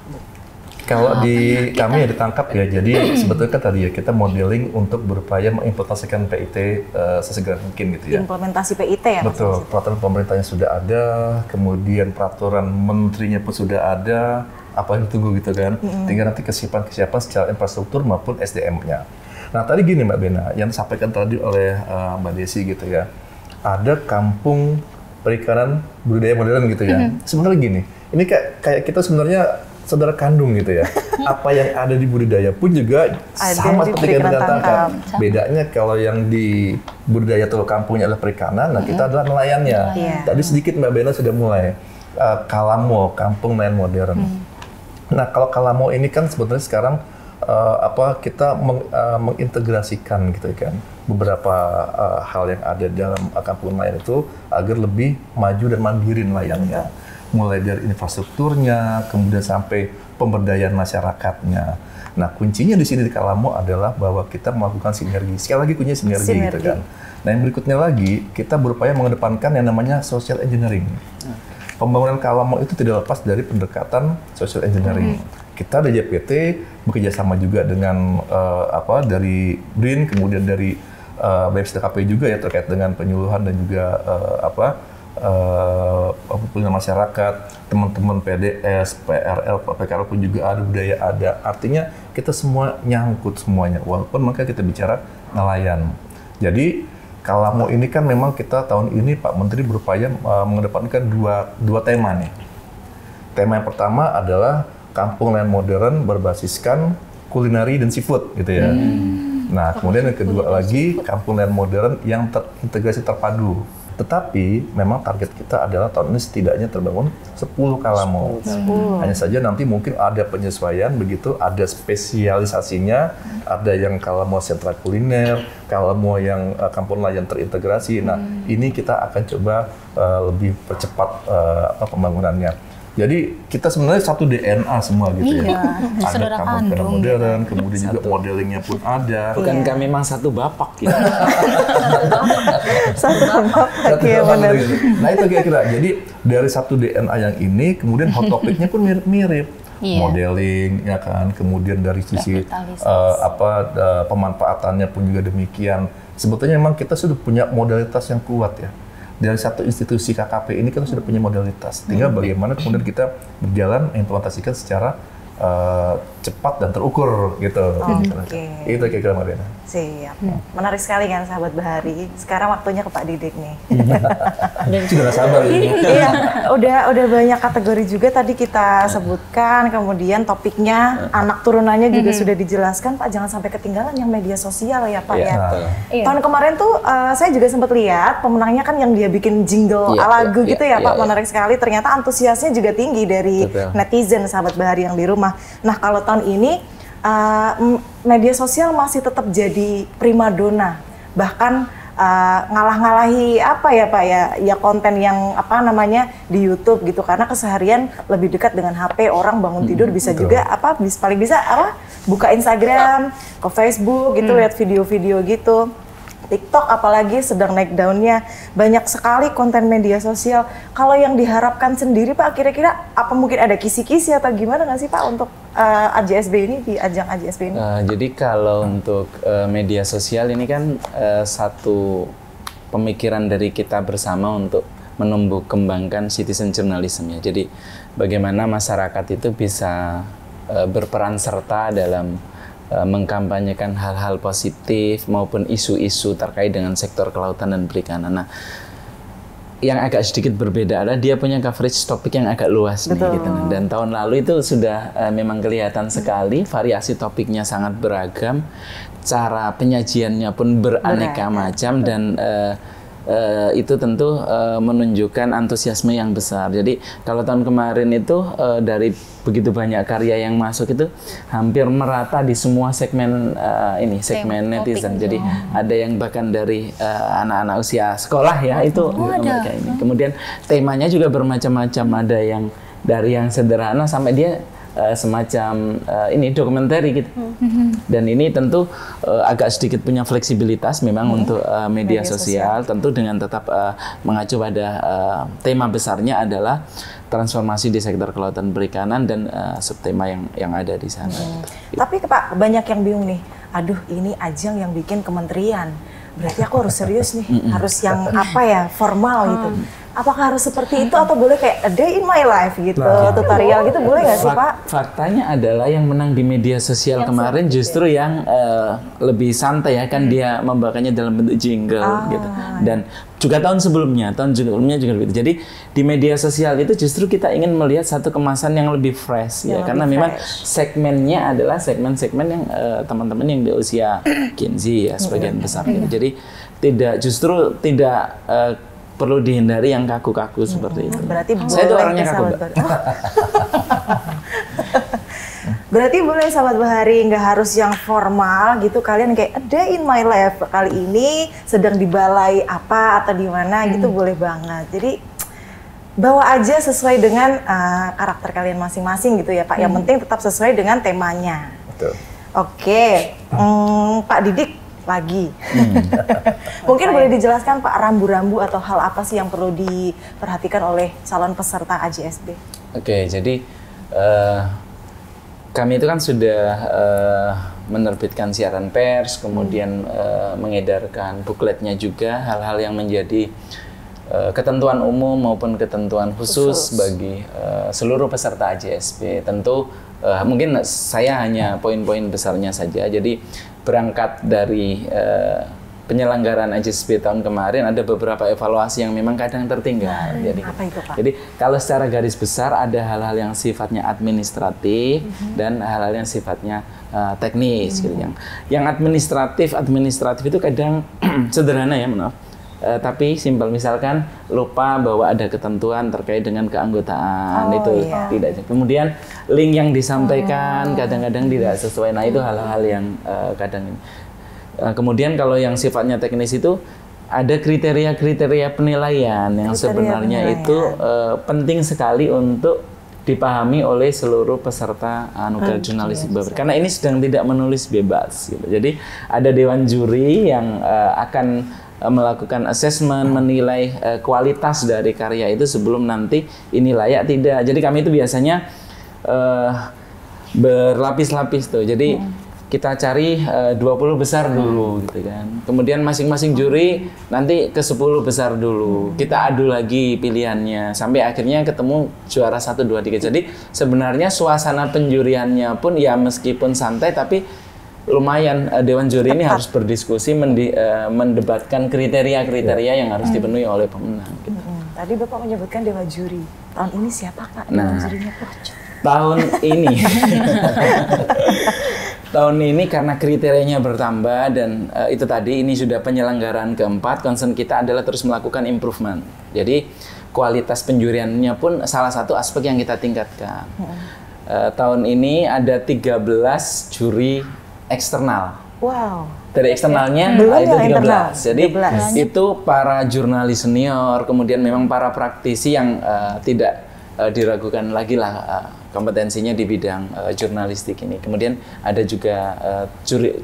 Kalau di kami ya ditangkap ya, jadi sebetulnya kan tadi ya kita modeling untuk berupaya mengimplementasikan PIT sesegera mungkin gitu ya. Implementasi PIT ya? Betul, peraturan pemerintahnya sudah ada, kemudian peraturan menterinya pun sudah ada, apa yang ditunggu gitu kan. Tinggal nanti kesiapan secara infrastruktur maupun SDM-nya. Nah tadi gini Mbak Bena, yang disampaikan tadi oleh Mbak Desi gitu ya, ada kampung perikanan budidaya modern gitu ya. Sebenarnya gini, ini kayak kita sebenarnya saudara kandung gitu ya. Apa yang ada di budidaya pun juga sama seperti yang kita tangkap. Bedanya kalau yang di budidaya atau kampungnya adalah perikanan, nah kita adalah nelayannya. Tadi sedikit Mbak Bena sudah mulai Kalamo, kampung nelayan modern. Nah kalau Kalamo ini kan sebetulnya sekarang kita mengintegrasikan gitu kan beberapa hal yang ada dalam kampung nelayan itu agar lebih maju dan mandiri nelayannya, mulai dari infrastrukturnya kemudian sampai pemberdayaan masyarakatnya. Nah kuncinya di sini di Kalamo adalah bahwa kita melakukan sinergi, sekali lagi kuncinya sinergi gitu kan. Nah yang berikutnya lagi kita berupaya mengedepankan yang namanya social engineering. Pembangunan Kalamo itu tidak lepas dari pendekatan social engineering. Kita DJPT bekerja sama juga dengan dari BRIN, kemudian dari BPSDKP juga ya terkait dengan penyuluhan dan juga pembinaan masyarakat, teman-teman PDS, PRL, PKRL pun juga ada, budaya ada. Artinya kita semua nyangkut semuanya, walaupun maka kita bicara nelayan. Jadi Kalamo ini kan memang kita tahun ini Pak Menteri berupaya mengedepankan dua tema nih. Tema yang pertama adalah kampung nelayan modern berbasiskan kulineri dan seafood gitu ya. Nah kemudian yang kedua lagi kampung nelayan modern yang terintegrasi terpadu. Tetapi memang target kita adalah tahun ini setidaknya terbangun 10 Kalamo. Hanya saja nanti mungkin ada penyesuaian begitu, ada spesialisasinya, ada yang Kalamo sentra kuliner, Kalamo yang kampung nelayan terintegrasi. Nah ini kita akan coba lebih percepat pembangunannya. Jadi kita sebenarnya satu DNA semua gitu ya. Ada kampung modern, kemudian juga modelingnya pun ada. Bukankah memang satu bapak gitu? Satu bapak, ya benar. Nah itu kira-kira. Jadi dari satu DNA yang ini, kemudian hot topicnya pun mirip-mirip. modeling, ya kan. Kemudian dari sisi pemanfaatannya pun juga demikian. Sebetulnya memang kita sudah punya modalitas yang kuat ya. Dari satu institusi KKP ini kita sudah punya modalitas. Tinggal bagaimana kemudian kita berjalan implementasikan secara cepat dan terukur gitu. Itu kira-kira Mariana. Siap. Menarik sekali kan sahabat Bahari. Sekarang waktunya ke Pak Didik nih. Sudah gak sabar ini. Iya, udah banyak kategori juga tadi kita sebutkan. Kemudian topiknya anak turunannya juga sudah dijelaskan. Pak, jangan sampai ketinggalan yang media sosial ya Pak ya. Tahun kemarin tuh saya juga sempat lihat pemenangnya kan yang dia bikin jingle lagu gitu ya Pak. Menarik sekali. Ternyata antusiasnya juga tinggi dari netizen sahabat Bahari yang di rumah. Nah kalau tahun ini media sosial masih tetap jadi primadona, bahkan ngalah-ngalahi apa ya Pak ya konten yang di YouTube gitu, karena keseharian lebih dekat dengan HP, orang bangun tidur bisa juga paling bisa buka Instagram, ke Facebook gitu, lihat video-video gitu. TikTok apalagi sedang naik daunnya, banyak sekali konten media sosial. Kalau yang diharapkan sendiri Pak, kira-kira apa mungkin ada kisi-kisi atau gimana nggak sih Pak untuk AJSB ini, di ajang AJSB ini? Jadi kalau untuk media sosial ini kan satu pemikiran dari kita bersama untuk menumbuh kembangkan citizen journalism ya. Jadi bagaimana masyarakat itu bisa berperan serta dalam mengkampanyekan hal-hal positif maupun isu-isu terkait dengan sektor kelautan dan perikanan. Nah, yang agak sedikit berbeda adalah dia punya coverage topik yang agak luas nih, gitu. Dan tahun lalu itu sudah memang kelihatan sekali variasi topiknya sangat beragam, cara penyajiannya pun beraneka macam dan itu tentu menunjukkan antusiasme yang besar. Jadi kalau tahun kemarin itu dari begitu banyak karya yang masuk itu hampir merata di semua segmen segmen netizen. Jadi ada yang bahkan dari anak-anak usia sekolah ya itu mereka ini. Kemudian temanya juga bermacam-macam, ada yang dari yang sederhana sampai dia semacam dokumenter gitu. Dan ini tentu agak sedikit punya fleksibilitas memang untuk media sosial, tentu dengan tetap mengacu pada tema besarnya adalah transformasi di sektor kelautan perikanan dan subtema yang ada di sana. Tapi Pak, banyak yang bingung nih, aduh ini ajang yang bikin kementerian, berarti aku harus serius nih, harus yang formal gitu. Apakah harus seperti itu atau boleh kayak a day in my life gitu, tutorial gitu, boleh nggak sih Pak? Faktanya adalah yang menang di media sosial kemarin justru yang lebih santai ya kan, dia membawanya dalam bentuk jingle gitu. Dan juga tahun sebelumnya juga begitu. Jadi di media sosial itu justru kita ingin melihat satu kemasan yang lebih fresh ya, karena memang segmennya adalah segmen-segmen yang teman-teman yang di usia Gen Z ya sebagian besar. Gitu. Jadi tidak perlu dihindari yang kaku-kaku seperti itu. Berarti saya itu orangnya kaku. Berarti boleh sahabat Bahari, nggak harus yang formal gitu. Kalian kayak a day in my life kali ini sedang di balai apa atau di mana gitu, boleh banget. Jadi bawa aja sesuai dengan karakter kalian masing-masing gitu ya Pak. Yang penting tetap sesuai dengan temanya. Betul. Oke, Pak Didik lagi. Mungkin boleh dijelaskan Pak, rambu-rambu atau hal apa sih yang perlu diperhatikan oleh calon peserta AJSB? Oke, jadi kami itu kan sudah menerbitkan siaran pers, kemudian mengedarkan bukletnya juga, hal-hal yang menjadi ketentuan umum maupun ketentuan khusus bagi seluruh peserta AJSB. Tentu mungkin saya hanya poin-poin besarnya saja. Jadi berangkat dari penyelenggaraan AJSB tahun kemarin ada beberapa evaluasi yang memang kadang tertinggal. Apa itu Pak? Jadi kalau secara garis besar ada hal-hal yang sifatnya administratif dan hal-hal yang sifatnya teknis. Gitu. Yang administratif itu kadang sederhana ya, maaf. Tapi simpel, misalkan lupa bahwa ada ketentuan terkait dengan keanggotaan tidak. Kemudian link yang disampaikan kadang-kadang tidak sesuai. Nah itu hal-hal yang kadang ini. Kemudian kalau yang sifatnya teknis itu ada kriteria-kriteria penilaian yang sebenarnya itu penting sekali untuk dipahami oleh seluruh peserta anugerah jurnalistik Bahari. Karena ini sedang tidak menulis bebas. Gitu. Jadi ada dewan juri yang akan melakukan assessment, menilai kualitas dari karya itu sebelum nanti ini layak tidak. Jadi kami itu biasanya berlapis-lapis tuh. Jadi kita cari 20 besar dulu gitu kan. Kemudian masing-masing juri nanti ke 10 besar dulu. Kita adu lagi pilihannya sampai akhirnya ketemu juara 1, 2, 3. Jadi sebenarnya suasana penjuriannya pun ya meskipun santai tapi lumayan Dewan Juri ini harus berdiskusi mendebatkan kriteria-kriteria yang harus dipenuhi oleh pemenang. Gitu. Tadi Bapak menyebutkan Dewan Juri. Tahun ini siapa Kak Dewan Jurinya? Tahun ini tahun ini karena kriterianya bertambah dan itu tadi ini sudah penyelenggaraan keempat, concern kita adalah terus melakukan improvement. Jadi kualitas penjuriannya pun salah satu aspek yang kita tingkatkan. Tahun ini ada 13 juri eksternal. Wow. Dari eksternalnya itu 13. Jadi itu para jurnalis senior, kemudian memang para praktisi yang tidak diragukan lagi lah kompetensinya di bidang jurnalistik ini. Kemudian ada juga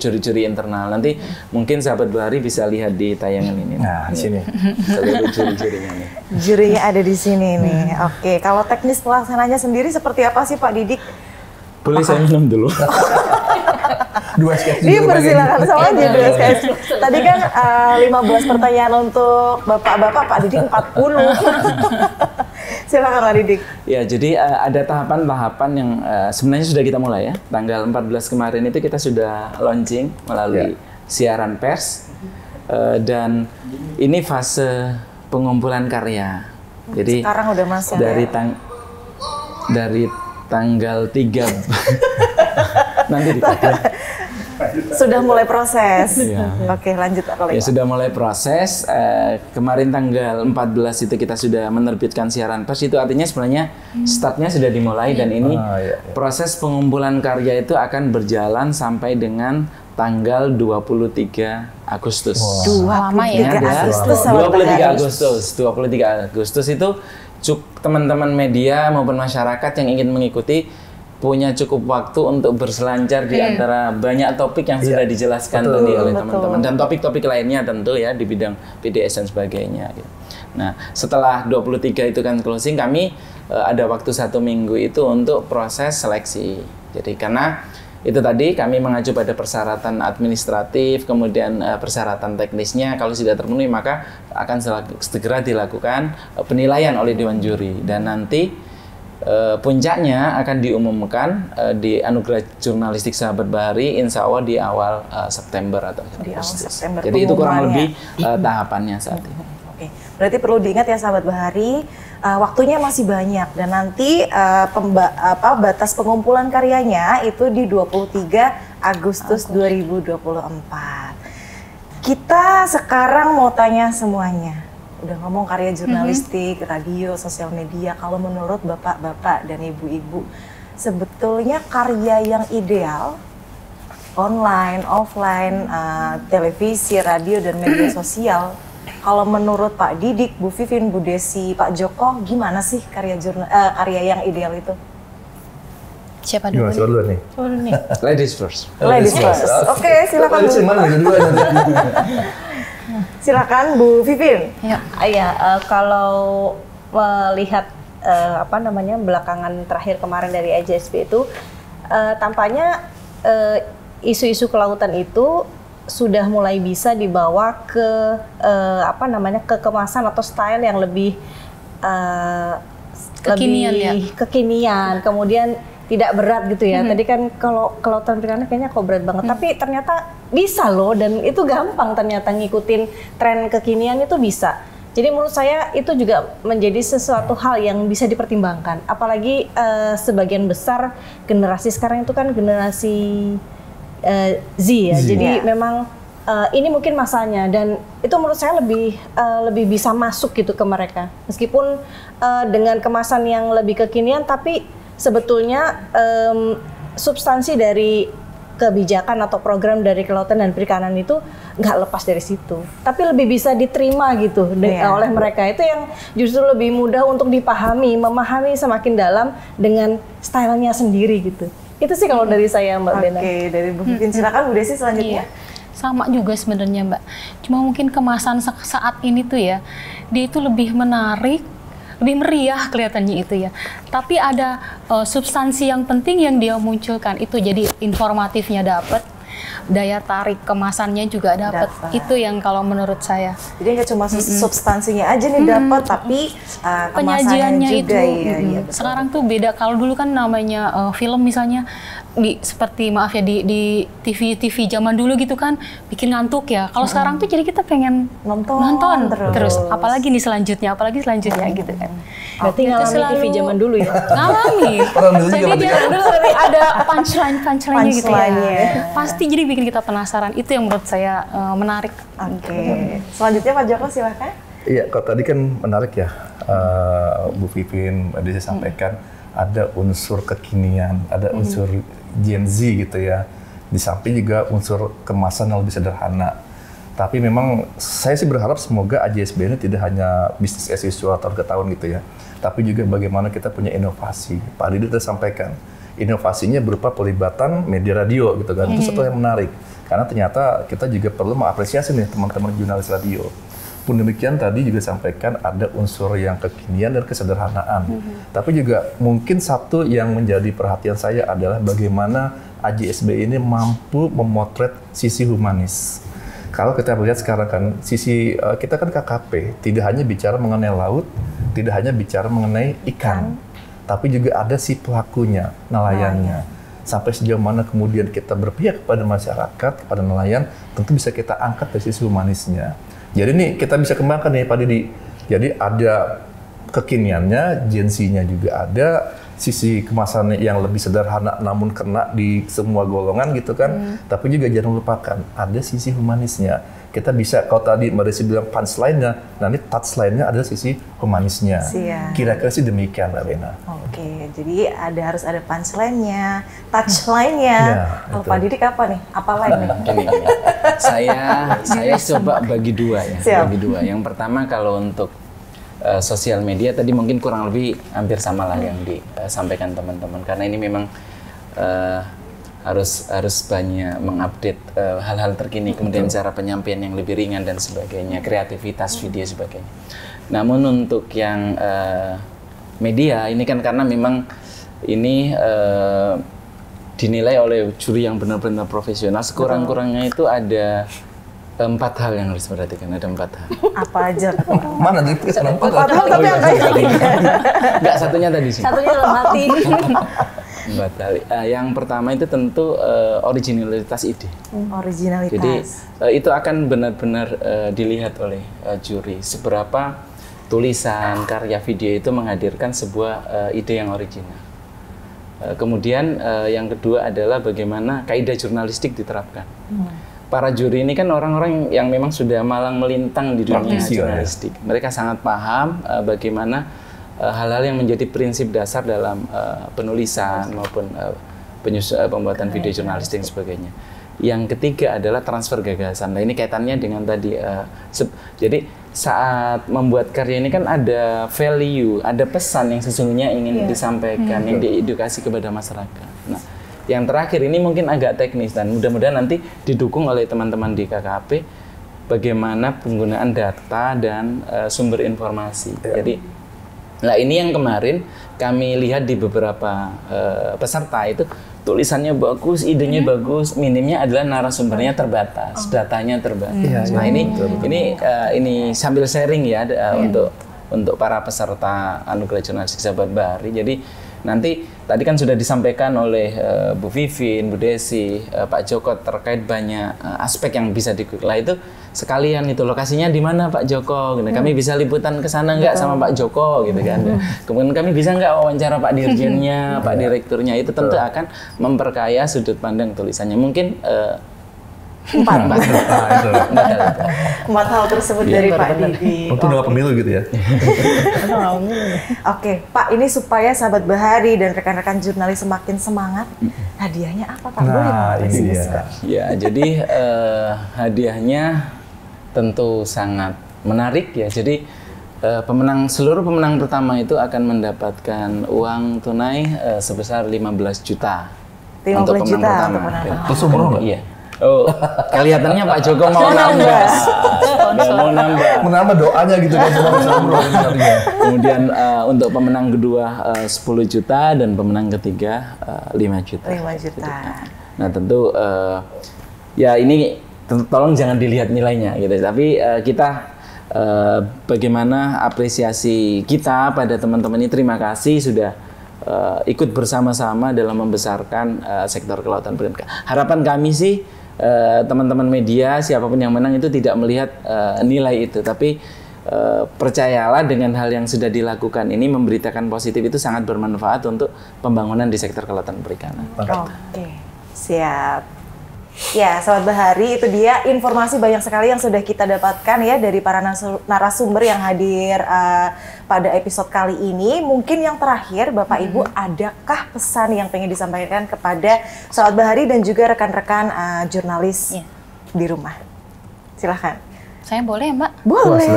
juri-juri internal. Nanti mungkin sahabat Bahari bisa lihat di tayangan ini. Nah, di sini. Seluruh juri-jurinya nih. Jurinya ada di sini nih. Oke, kalau teknis pelaksananya sendiri seperti apa sih Pak Didik? Boleh saya minum dulu? 2 SKS Dia persilakan sama aja 2 SKS. Tadi kan 15 pertanyaan untuk bapak-bapak, Pak Didik 40. Silakan Pak Didik. Ya, jadi ada tahapan-tahapan yang sebenarnya sudah kita mulai ya. Tanggal 14 kemarin itu kita sudah launching melalui siaran pers. Dan ini fase pengumpulan karya. Jadi sekarang udah masuk dari tanggal 3 nanti sudah mulai proses. Ya. Oke, lanjut kalau ya sudah mulai proses. Kemarin tanggal 14 itu kita sudah menerbitkan siaran pers, itu artinya sebenarnya startnya sudah dimulai dan ini proses pengumpulan karya itu akan berjalan sampai dengan tanggal 23 Agustus. Wow. 23 Agustus itu teman-teman media maupun masyarakat yang ingin mengikuti punya cukup waktu untuk berselancar di antara banyak topik yang sudah dijelaskan tadi oleh teman-teman dan topik-topik lainnya tentu ya di bidang PDS dan sebagainya. Nah, setelah 23 itu kan closing, kami ada waktu 1 minggu itu untuk proses seleksi. Jadi karena itu tadi kami mengacu pada persyaratan administratif, kemudian persyaratan teknisnya kalau sudah terpenuhi maka akan segera dilakukan penilaian oleh Dewan Juri dan nanti puncaknya akan diumumkan di Anugerah Jurnalistik Sahabat Bahari insya Allah di awal September atau Agustus. Jadi itu kurang lebih tahapannya saat ini. Oke, berarti perlu diingat ya Sahabat Bahari, waktunya masih banyak dan nanti batas pengumpulan karyanya itu di 23 Agustus 2024. Kita sekarang mau tanya semuanya. Udah ngomong karya jurnalistik, radio, sosial media. Kalau menurut bapak-bapak dan ibu-ibu, sebetulnya karya yang ideal, online, offline, televisi, radio, dan media sosial, kalau menurut Pak Didik, Bu Vivin, Bu Desi, Pak Joko, gimana sih karya yang ideal itu? Siapa dulu? Siapa dulu nih? Ladies first. Ladies first. Oke, silakan. Silakan Bu Vivin. Kalau melihat belakangan terakhir kemarin dari AJSP itu tampaknya isu-isu kelautan itu sudah mulai bisa dibawa ke ke kemasan atau style yang lebih kekinian, kemudian tidak berat gitu ya. Tadi kan kalau kelautan perikanan kayaknya kok berat banget, tapi ternyata bisa loh dan itu gampang ternyata ngikutin tren kekinian itu bisa. Jadi menurut saya itu juga menjadi sesuatu hal yang bisa dipertimbangkan. Apalagi sebagian besar generasi sekarang itu kan generasi Z ya. Jadi memang ini mungkin masanya dan itu menurut saya lebih bisa masuk gitu ke mereka. Meskipun dengan kemasan yang lebih kekinian tapi sebetulnya substansi dari kebijakan atau program dari kelautan dan perikanan itu nggak lepas dari situ, tapi lebih bisa diterima gitu oleh mereka. Itu yang justru lebih mudah untuk memahami semakin dalam dengan stylenya sendiri gitu. Itu sih kalau dari saya Mbak Bena. Oke, dari Bu Vivin. Silakan Bu Desi selanjutnya. Sama juga sebenarnya Mbak, cuma mungkin kemasan saat ini tuh ya, dia itu lebih menarik, lebih meriah kelihatannya itu ya. Tapi ada substansi yang penting yang dia munculkan itu, jadi informatifnya dapat, daya tarik kemasannya juga dapat. Itu yang kalau menurut saya. Jadi nggak cuma substansinya aja nih dapat, tapi penyajiannya juga itu. ya, Sekarang tuh beda. Kalau dulu kan namanya film misalnya seperti maaf ya di TV zaman dulu gitu kan bikin ngantuk ya. Kalau sekarang tuh jadi kita pengen nonton terus. Apalagi selanjutnya gitu kan. Berarti ngalamin TV zaman dulu ya? Ngalamin. Jadi dia dulu ada punchline-nya gitu ya. Pasti jadi bikin kita penasaran. Itu yang menurut saya menarik. Oke. Selanjutnya Pak Joko silahkan. Iya, kalau tadi kan menarik ya, Bu Vivin tadi saya sampaikan ada unsur kekinian, ada unsur Gen Z gitu ya. Di samping juga unsur kemasan yang lebih sederhana. Tapi memang saya sih berharap semoga AJSB ini tidak hanya bisnis as usual tahun ke tahun gitu ya. Tapi juga bagaimana kita punya inovasi. Pak Didi tadi sampaikan, inovasinya berupa pelibatan media radio gitu kan. Itu satu yang menarik. Karena ternyata kita juga perlu mengapresiasi nih teman-teman jurnalis radio. Pun demikian tadi juga sampaikan ada unsur yang kekinian dan kesederhanaan. Tapi juga mungkin satu yang menjadi perhatian saya adalah bagaimana AJSB ini mampu memotret sisi humanis. Kalau kita lihat sekarang kan sisi kita kan KKP tidak hanya bicara mengenai laut, tidak hanya bicara mengenai ikan, tapi juga ada si pelakunya, nelayannya. Sampai sejauh mana kemudian kita berpihak kepada masyarakat, kepada nelayan, tentu bisa kita angkat dari sisi humanisnya. Jadi nih kita bisa kembangkan nih Pak Didi. Jadi ada kekiniannya, Gen Z-nya juga ada, sisi kemasannya yang lebih sederhana namun kena di semua golongan gitu kan. Tapi juga jangan lupakan ada sisi humanisnya. Kita bisa, kalau tadi Mbak Desi bilang punchline-nya, nanti touchline-nya adalah sisi humanisnya. Kira-kira sih demikian Mbak Bena. Oke, jadi harus ada punchline-nya, touchline-nya. Kalau Pak Didik apa nih? Apa lain nih? Saya coba bagi dua ya. Bagi dua. Yang pertama kalau untuk sosial media tadi mungkin kurang lebih hampir sama lah yang disampaikan teman-teman. Karena ini memang harus banyak mengupdate hal-hal terkini, kemudian cara penyampaian yang lebih ringan dan sebagainya, kreativitas video sebagainya. Namun untuk yang media ini kan karena memang ini dinilai oleh juri yang benar-benar profesional, sekurang-kurangnya itu ada 4 hal yang harus diperhatikan, ada 4 hal. Apa aja? Mana nih? 4 hal tapi angkanya. Enggak, satunya tadi sih. Satunya dalam hati. 4 hal. Yang pertama itu tentu originalitas ide. Originalitas. Jadi itu akan benar-benar dilihat oleh juri. Seberapa tulisan, karya video itu menghadirkan sebuah ide yang original. Kemudian yang kedua adalah bagaimana kaidah jurnalistik diterapkan. Para juri ini kan orang-orang yang memang sudah malang melintang di dunia jurnalistik. Mereka sangat paham bagaimana hal-hal yang menjadi prinsip dasar dalam penulisan maupun pembuatan video jurnalistik dan sebagainya. Yang ketiga adalah transfer gagasan. Nah ini kaitannya dengan tadi. Jadi saat membuat karya ini kan ada value, ada pesan yang sesungguhnya ingin disampaikan, yang diedukasi kepada masyarakat. Nah, yang terakhir ini mungkin agak teknis dan mudah-mudahan nanti didukung oleh teman-teman di KKP bagaimana penggunaan data dan sumber informasi. Jadi, nah ini yang kemarin kami lihat di beberapa peserta itu tulisannya bagus, idenya bagus, minimnya adalah narasumbernya terbatas, datanya terbatas. Nah ini sambil sharing ya untuk para peserta Anugerah Jurnalistik Sahabat Bahari. Jadi nanti tadi kan sudah disampaikan oleh Bu Vivin, Bu Desi, Pak Joko terkait banyak aspek yang bisa dikulik. Itu sekalian itu lokasinya di mana Pak Joko? Gitu. Kami bisa liputan ke sana nggak sama Pak Joko gitu kan? Kemudian kami bisa nggak wawancara Pak Dirjennya, Pak Direkturnya? Itu tentu akan memperkaya sudut pandang tulisannya. Mungkin 4 hal tersebut dari Pak Didi. Untuk dalam pemilu gitu ya. Oke, Pak, ini supaya sahabat Bahari dan rekan-rekan jurnalis semakin semangat, hadiahnya apa Pak? Nah, ini dia. Ya, jadi hadiahnya tentu sangat menarik ya. Jadi seluruh pemenang pertama itu akan mendapatkan uang tunai sebesar 15 juta. 15 untuk juta pemenang untuk pertama. pemenang. Terus umroh nggak? Iya. Oh, kelihatannya Pak Joko mau nambah. Mau nambah. Menambah doanya gitu kan sebenarnya. Kemudian untuk pemenang kedua 10 juta dan pemenang ketiga 5 juta. 5 juta. Nah tentu ya ini tolong jangan dilihat nilainya gitu. Tapi kita bagaimana apresiasi kita pada teman-teman ini, terima kasih sudah ikut bersama-sama dalam membesarkan sektor kelautan perikanan. Harapan kami sih teman-teman media siapapun yang menang itu tidak melihat nilai itu, tapi percayalah dengan hal yang sudah dilakukan ini memberitakan positif itu sangat bermanfaat untuk pembangunan di sektor kelautan perikanan. Oke, siap. Ya, Sobat Bahari, itu dia informasi banyak sekali yang sudah kita dapatkan ya dari para narasumber yang hadir pada episode kali ini. Mungkin yang terakhir, Bapak Ibu, adakah pesan yang pengen disampaikan kepada Sobat Bahari dan juga rekan-rekan jurnalis di rumah? Silahkan. Saya boleh, Mbak? Boleh.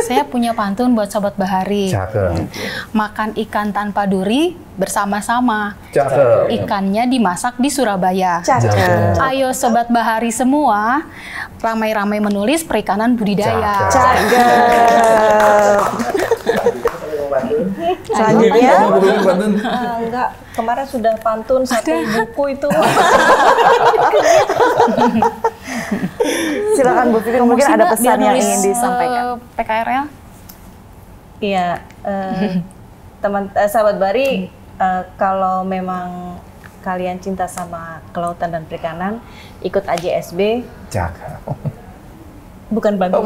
Saya punya pantun buat Sobat Bahari. Cakep. Makan ikan tanpa duri bersama-sama. Cakep. Ikannya dimasak di Surabaya. Cakep. Ayo Sobat Bahari semua, ramai-ramai menulis perikanan budidaya. Cakep. Selanjutnya. Enggak, kemarin sudah pantun satu buku itu. Silakan Bu Vivin, mungkin ada pesan yang ingin disampaikan. PKRL? Iya, sahabat Bahari, kalau memang kalian cinta sama kelautan dan perikanan, ikut AJSB. Cakep. Bukan bantu.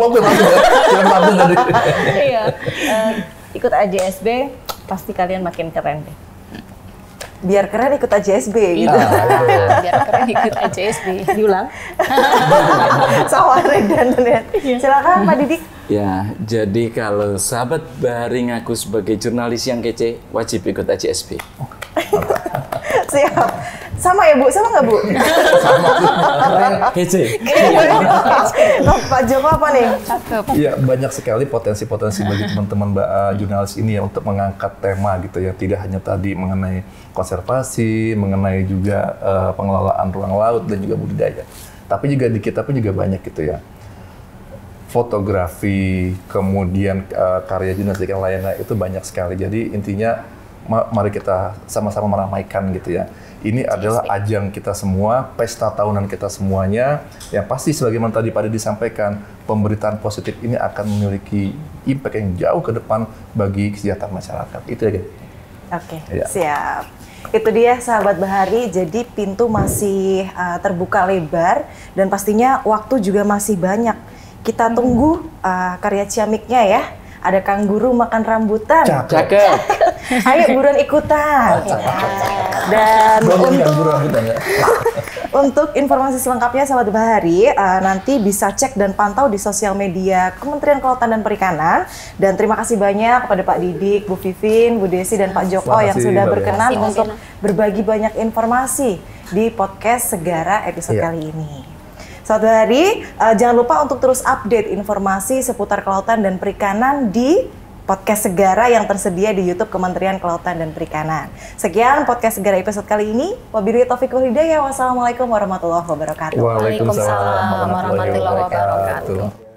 Iya, ikut AJSB, pasti kalian makin keren deh. Biar keren ikut AJSB gitu. Biar keren ikut AJSB. Diulang. Sama redundant ya. Silakan Pak Didik. Ya, jadi kalau sahabat Bahari ngaku sebagai jurnalis yang kece, wajib ikut AJSB. Siap. Sama ya Bu? Sama nggak Bu? Kece. Pak Joko apa nih? Iya, banyak sekali potensi-potensi bagi teman-teman jurnalis ini ya untuk mengangkat tema gitu ya. Tidak hanya tadi mengenai konservasi, mengenai juga pengelolaan ruang laut dan juga budidaya. Tapi juga di kita pun juga banyak gitu ya. Fotografi, kemudian karya jurnalistik yang lainnya itu banyak sekali. Jadi intinya mari kita sama-sama meramaikan gitu ya. Ini adalah ajang kita semua, pesta tahunan kita semuanya. Yang pasti sebagaimana tadi Pak Didi disampaikan, pemberitaan positif ini akan memiliki impact yang jauh ke depan bagi kesejahteraan masyarakat. Itu aja. Oke, siap. Itu dia sahabat Bahari, jadi pintu masih terbuka lebar dan pastinya waktu juga masih banyak. Kita tunggu karya ciamiknya ya. Ada Kang Guru makan rambutan. Cakep. Ayo buruan ikutan. Dan untuk informasi selengkapnya sahabat Bahari, nanti bisa cek dan pantau di sosial media Kementerian Kelautan dan Perikanan. Dan terima kasih banyak kepada Pak Didik, Bu Vivin, Bu Desi, dan Pak Joko yang sudah berkenan untuk berbagi banyak informasi di podcast Segara episode kali ini. Sahabat Bahari, jangan lupa untuk terus update informasi seputar kelautan dan perikanan di podcast Segara yang tersedia di YouTube Kementerian Kelautan dan Perikanan. Sekian podcast Segara episode kali ini. Wabillahi taufiq wal hidayah. Wassalamualaikum warahmatullahi wabarakatuh. Waalaikumsalam warahmatullahi wabarakatuh.